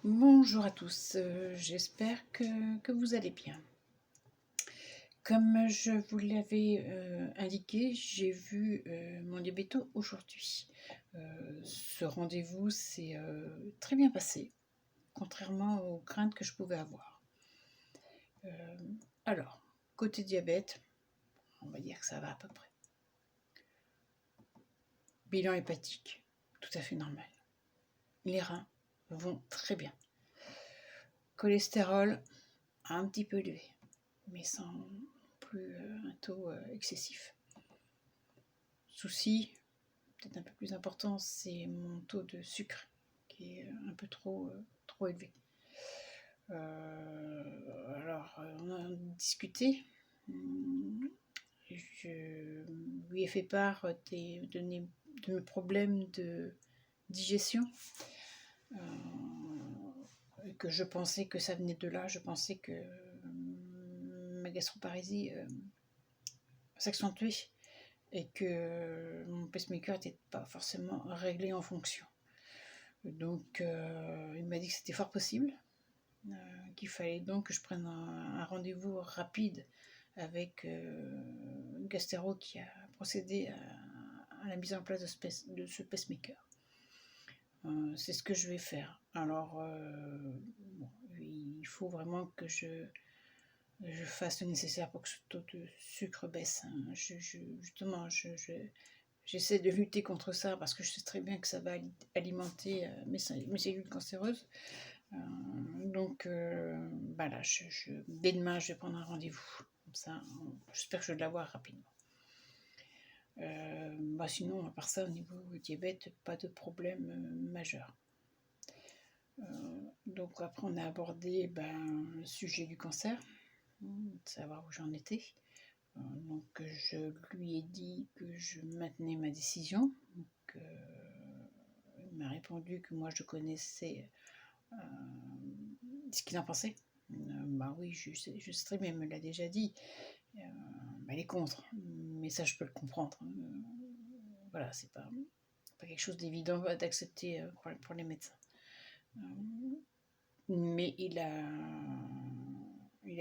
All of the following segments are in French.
Bonjour à tous, j'espère que vous allez bien. Comme je vous l'avais indiqué, j'ai vu mon diabéto aujourd'hui. Ce rendez-vous s'est très bien passé, contrairement aux craintes que je pouvais avoir. Euh, alors, côté diabète, on va dire que ça va à peu près. Bilan hépatique, tout à fait normal. Les reins vont très bien. Cholestérol, un petit peu élevé, mais sans plus un taux excessif. Souci, peut-être un peu plus important, c'est mon taux de sucre qui est un peu trop élevé. On a discuté. Je lui ai fait part de mes problèmes de digestion. Que je pensais que ça venait de là. Je pensais que ma gastroparésie s'accentuait et que mon pacemaker n'était pas forcément réglé en fonction. Donc il m'a dit que c'était fort possible, qu'il fallait donc que je prenne un rendez-vous rapide avec une gastro qui a procédé à la mise en place de ce pacemaker. C'est ce que je vais faire. Alors, bon, il faut vraiment que je fasse le nécessaire pour que ce taux de sucre baisse. Justement, j'essaie de lutter contre ça parce que je sais très bien que ça va alimenter mes cellules cancéreuses. Voilà, dès demain, je vais prendre un rendez-vous. Comme ça, j'espère que je vais l'avoir rapidement. Sinon, à part ça, au niveau diabète, pas de problème majeur. Donc après, on a abordé le sujet du cancer, de savoir où j'en étais. Donc je lui ai dit que je maintenais ma décision. Donc, il m'a répondu que moi je connaissais ce qu'il en pensait. Oui, je sais très bien, elle me l'a déjà dit. Elle est contre, mais ça je peux le comprendre. Voilà, c'est pas quelque chose d'évident d'accepter pour les médecins. Mais il a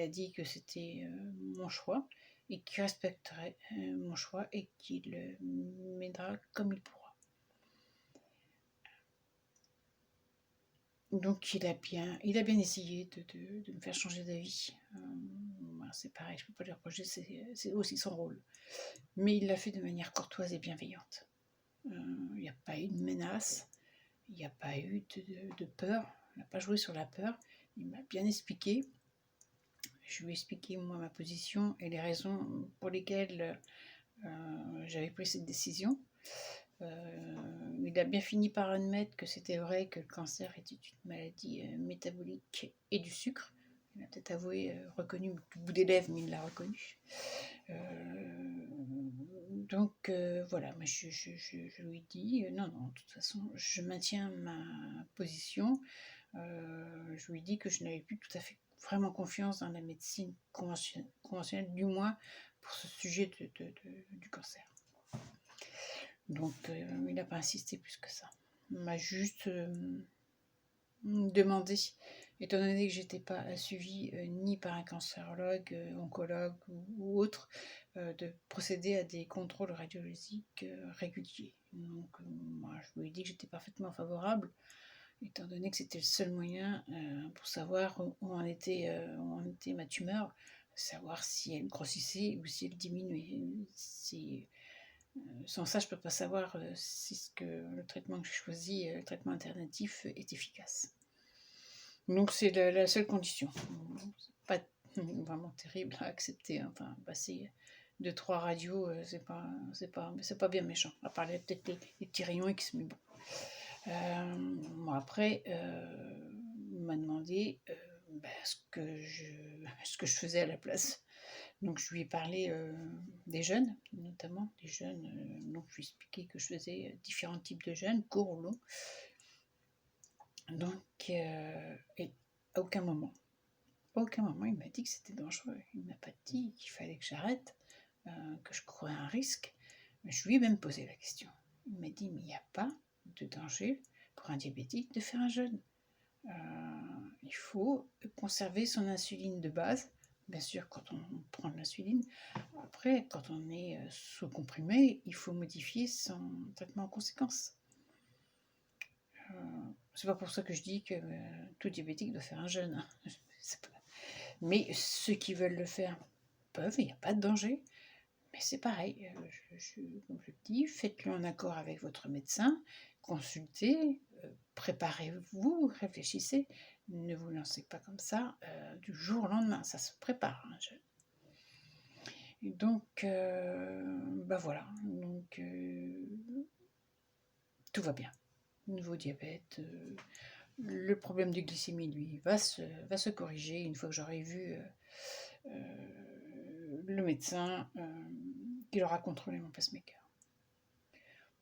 dit que c'était mon choix et qu'il respecterait mon choix et qu'il m'aidera comme il pourra. Donc il a bien essayé de me faire changer d'avis. C'est pareil, je ne peux pas lui reprocher, c'est aussi son rôle. Mais il l'a fait de manière courtoise et bienveillante. Il n'y a pas eu de menace, il n'y a pas eu de peur, il n'a pas joué sur la peur. Il m'a bien expliqué. Je lui ai expliqué moi ma position et les raisons pour lesquelles j'avais pris cette décision. Il a bien fini par admettre que c'était vrai que le cancer était une maladie métabolique et du sucre. Il a peut-être avoué, reconnu du bout des lèvres, mais il l'a reconnu. Voilà, moi je lui ai dit non, de toute façon, je maintiens ma position. Je lui ai dit que je n'avais plus tout à fait vraiment confiance dans la médecine conventionnelle, du moins pour ce sujet du cancer. Donc il n'a pas insisté plus que ça. Il m'a juste demandé, étant donné que je n'étais pas suivie ni par un cancérologue, oncologue ou autre, de procéder à des contrôles radiologiques réguliers. Donc moi je lui ai dit que j'étais parfaitement favorable, étant donné que c'était le seul moyen pour savoir où en était ma tumeur, savoir si elle grossissait ou si elle diminuait. Sans ça, je ne peux pas savoir si le traitement que j'ai choisi, le traitement alternatif, est efficace. Donc c'est la seule condition. C'est pas vraiment terrible à accepter. Enfin, passer 2-3 radios, c'est pas bien méchant. À part peut-être les petits rayons X, mais bon. Après, il m'a demandé ce que je faisais à la place. Donc je lui ai parlé des jeûnes, notamment des jeûnes. Donc je lui ai expliqué que je faisais différents types de jeûnes, courts ou longs. Donc, et à aucun moment, il m'a dit que c'était dangereux. Il ne m'a pas dit qu'il fallait que j'arrête, que je courais un risque. Mais je lui ai même posé la question. Il m'a dit, mais il n'y a pas de danger pour un diabétique de faire un jeûne. il faut conserver son insuline de base. Bien sûr, quand on prend de l'insuline. Après, quand on est sous comprimé, il faut modifier son traitement en conséquence. C'est pas pour ça que je dis que tout diabétique doit faire un jeûne. Hein. Mais ceux qui veulent le faire peuvent, il n'y a pas de danger. Mais c'est pareil, comme je le dis, faites-le en accord avec votre médecin, consultez, préparez-vous, réfléchissez, ne vous lancez pas comme ça du jour au lendemain, ça se prépare. Hein, Et donc, voilà, donc tout va bien. Nouveau diabète, le problème de glycémie, lui, va se corriger une fois que j'aurai vu le médecin qui aura contrôlé mon pacemaker.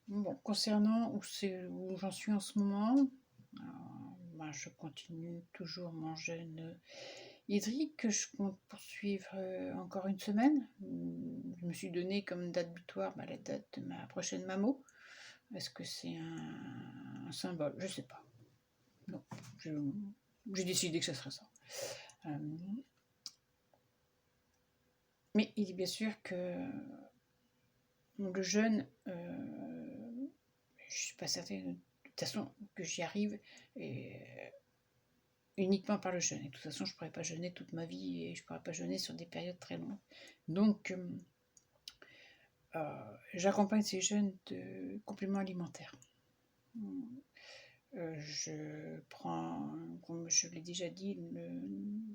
Bon, concernant où j'en suis en ce moment, je continue toujours mon jeûne hydrique que je compte poursuivre encore une semaine. Je me suis donné comme date butoir la date de ma prochaine mammo. Est-ce que c'est un symbole? Je ne sais pas. Non, j'ai décidé que ce serait ça. Mais il est bien sûr que le jeûne, je ne suis pas certaine de toute façon que j'y arrive uniquement par le jeûne. Et de toute façon, je ne pourrais pas jeûner toute ma vie et je ne pourrais pas jeûner sur des périodes très longues. Donc, j'accompagne ces jeûnes de compléments alimentaires. Je prends, comme je l'ai déjà dit, le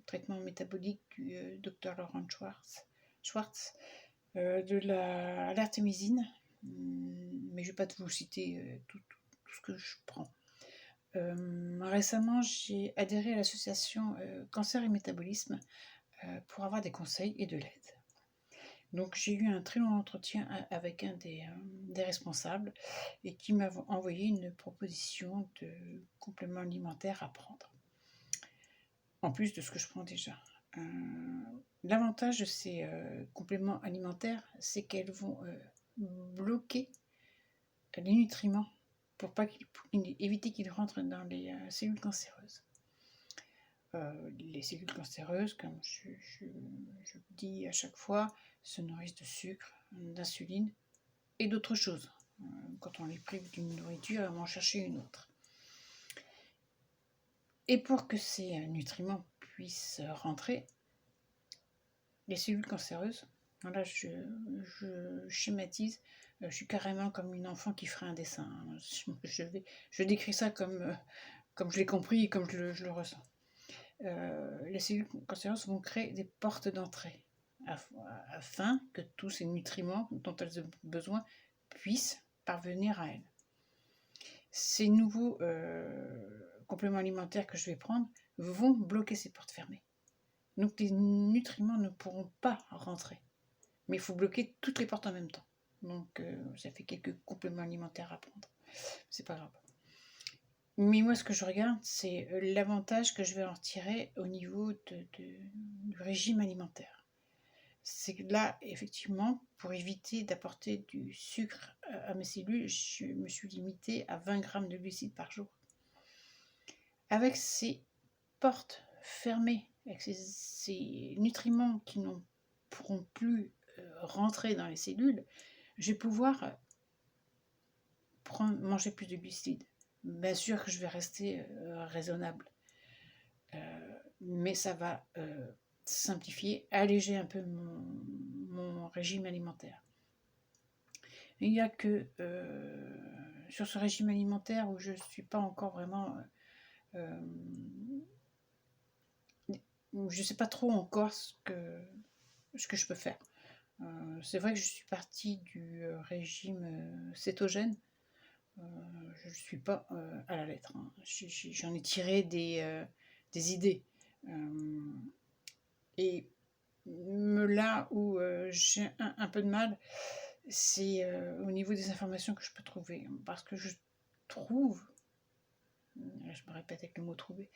traitement métabolique du docteur Laurent Schwartz, de l'artémisine, mais je ne vais pas vous citer tout ce que je prends. Récemment, j'ai adhéré à l'association Cancer et Métabolisme pour avoir des conseils et de l'aide. Donc j'ai eu un très long entretien avec un des responsables et qui m'a envoyé une proposition de complément alimentaire à prendre, en plus de ce que je prends déjà. L'avantage de ces compléments alimentaires, c'est qu'elles vont bloquer les nutriments pour éviter qu'ils rentrent dans les cellules cancéreuses. Les cellules cancéreuses, comme je dis à chaque fois, se nourrissent de sucre, d'insuline et d'autres choses. Quand on les prive d'une nourriture, elles vont en chercher une autre. Et pour que ces nutriments puissent rentrer, les cellules cancéreuses, là je schématise, je suis carrément comme une enfant qui ferait un dessin. Je décris ça comme je l'ai compris et comme je le ressens. Les cellules cancéreuses vont créer des portes d'entrée afin que tous ces nutriments dont elles ont besoin puissent parvenir à elles. Ces nouveaux compléments alimentaires que je vais prendre vont bloquer ces portes fermées. Donc les nutriments ne pourront pas rentrer. Mais il faut bloquer toutes les portes en même temps. Donc ça fait quelques compléments alimentaires à prendre. C'est pas grave. Mais moi, ce que je regarde, c'est l'avantage que je vais en tirer au niveau du régime alimentaire. C'est que là, effectivement, pour éviter d'apporter du sucre à mes cellules, je me suis limitée à 20 grammes de glucides par jour. Avec ces portes fermées, avec ces nutriments qui ne pourront plus rentrer dans les cellules, je vais pouvoir manger plus de glucides. Bien sûr que je vais rester raisonnable, mais ça va simplifier, alléger un peu mon régime alimentaire. Il n'y a que sur ce régime alimentaire où je ne suis pas encore vraiment... où je ne sais pas trop encore ce que je peux faire. C'est vrai que je suis partie du régime cétogène. Je ne suis pas à la lettre. Hein. J'en ai tiré des idées. Et là où j'ai un peu de mal, c'est au niveau des informations que je peux trouver. Parce que je trouve, je me répète avec le mot trouver,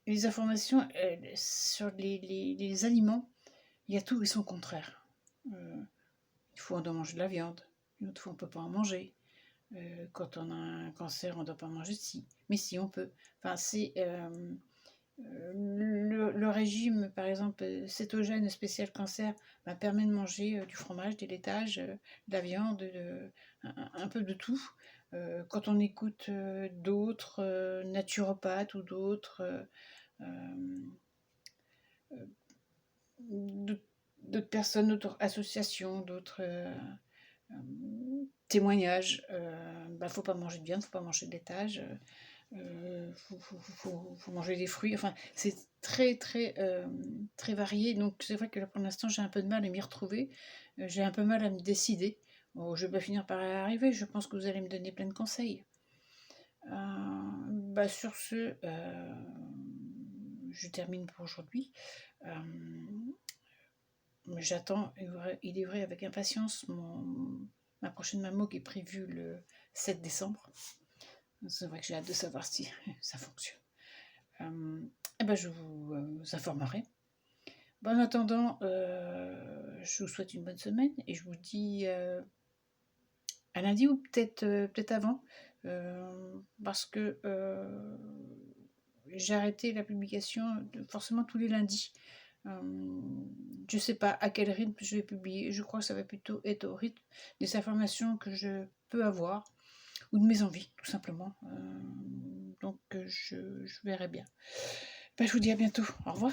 les informations sur les aliments, il y a tout et son contraire. Une fois on doit manger de la viande, une autre fois on ne peut pas en manger. Quand on a un cancer, on ne doit pas manger si. Mais si, on peut. Enfin, c'est le régime, par exemple, cétogène spécial cancer, permet de manger du fromage, des laitages, de la viande, un peu de tout. Quand on écoute d'autres naturopathes ou d'autres d'autres personnes, d'autres associations, d'autres témoignages, faut pas manger de viande, faut pas manger de laitage, faut manger des fruits. Enfin, c'est très très très varié. Donc c'est vrai que là, pour l'instant, j'ai un peu de mal à m'y retrouver. J'ai un peu mal à me décider. Bon, je vais finir par y arriver. Je pense que vous allez me donner plein de conseils. Sur ce, je termine pour aujourd'hui. J'attends, il est vrai, avec impatience ma prochaine mammo qui est prévue le 7 décembre. C'est vrai que j'ai hâte de savoir si ça fonctionne. Je vous informerai. En attendant, je vous souhaite une bonne semaine et je vous dis à lundi ou peut-être avant, parce que j'ai arrêté la publication forcément tous les lundis. Je ne sais pas à quel rythme je vais publier. Je crois que ça va plutôt être au rythme des informations que je peux avoir ou de mes envies, tout simplement. Donc je verrai bien. Je vous dis à bientôt. Au revoir.